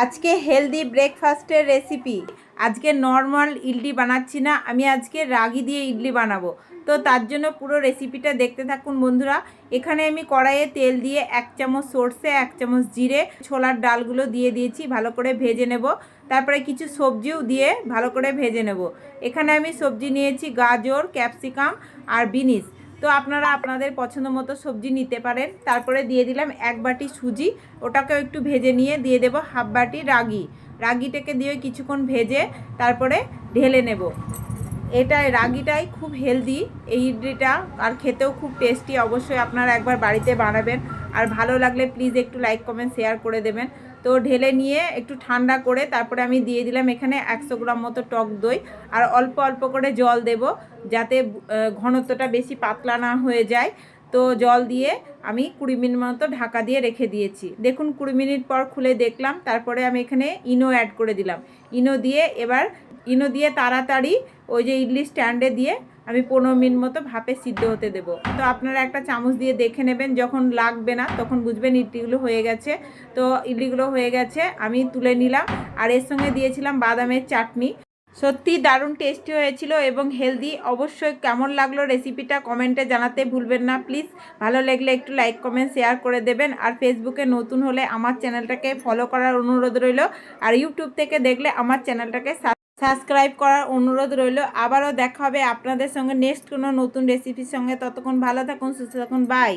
আজকে হেলদি ব্রেকফাস্টের রেসিপি। আজকে নর্মাল ইডলি বানাচ্ছি না, আমি আজকে রাগি দিয়ে ইডলি বানাবো। তো তার জন্য পুরো রেসিপিটা দেখতে থাকুন বন্ধুরা। এখানে আমি কড়াইয়ে তেল দিয়ে 1 চামচ সর্ষে, 1 চামচ জিরে, ছোলার ডালগুলো দিয়ে দিয়েছি, ভালো করে ভেজে নেব। তারপরে কিছু সবজিও দিয়ে ভালো করে ভেজে নেব। এখানে আমি সবজি নিয়েছি গাজর, ক্যাপসিকাম আর বিনস। তো আপনারা আপনাদের পছন্দ মতো সবজি নিতে পারেন। তারপরে দিয়ে দিলাম 1 বাটি সুজি, ওটাকেও একটু ভেজে নিয়ে দিয়ে দেবো হাফ বাটি রাগিটাকে দিয়ে কিছুক্ষণ ভেজে তারপরে ঢেলে নেব। রাগিটাই খুব হেলদি এই ইডলিটা, আর খেতেও খুব টেস্টি। অবশ্যই আপনারা একবার বাড়িতে বানাবেন, আর ভালো লাগলে প্লিজ একটু লাইক কমেন্ট শেয়ার করে দেবেন। তো ঢেলে নিয়ে একটু ঠান্ডা করে তারপরে আমি দিয়ে দিলাম এখানে 100 গ্রাম মতো টক দই, আর অল্প অল্প করে জল দেব, যাতে ঘনত্বটা বেশি পাতলা না হয়ে যায়। তো জল দিয়ে আমি 20 মিনিট মতো ঢাকা দিয়ে রেখে দিয়েছি। দেখুন 20 মিনিট পর খুলে দেখলাম, তারপরে আমি এখানে ইনো অ্যাড করে দিলাম। ইনো দিয়ে তাড়াতাড়ি ওই যে ইডলি স্ট্যান্ডে দিয়ে আমি 15 মিনিট মতো ভাপে সিদ্ধ হতে দেবো। তো আপনারা একটা চামচ দিয়ে দেখে নেবেন, যখন লাগবে না তখন বুঝবেন ইডলিগুলো হয়ে গেছে। তো ইডলিগুলো হয়ে গেছে, আমি তুলে নিলাম। আর এর সঙ্গে দিয়েছিলাম বাদামের চাটনি। সত্যি দারুণ টেস্টি হয়েছিল এবং হেলদি। অবশ্যই কেমন লাগলো রেসিপিটা কমেন্টে জানাতে ভুলবেন না প্লিজ। ভালো লাগলে একটু লাইক কমেন্ট শেয়ার করে দেবেন, আর ফেসবুকে নতুন হলে আমার চ্যানেলটাকে ফলো করার অনুরোধ রইল, আর ইউটিউব থেকে দেখলে আমার চ্যানেলটাকে সাবস্ক্রাইব করার অনুরোধ রইল। আবারও দেখা হবে আপনাদের সঙ্গে নেক্সট কোনো নতুন রেসিপির সঙ্গে। ততক্ষণ ভালো থাকুন, সুস্থ থাকুন, বাই।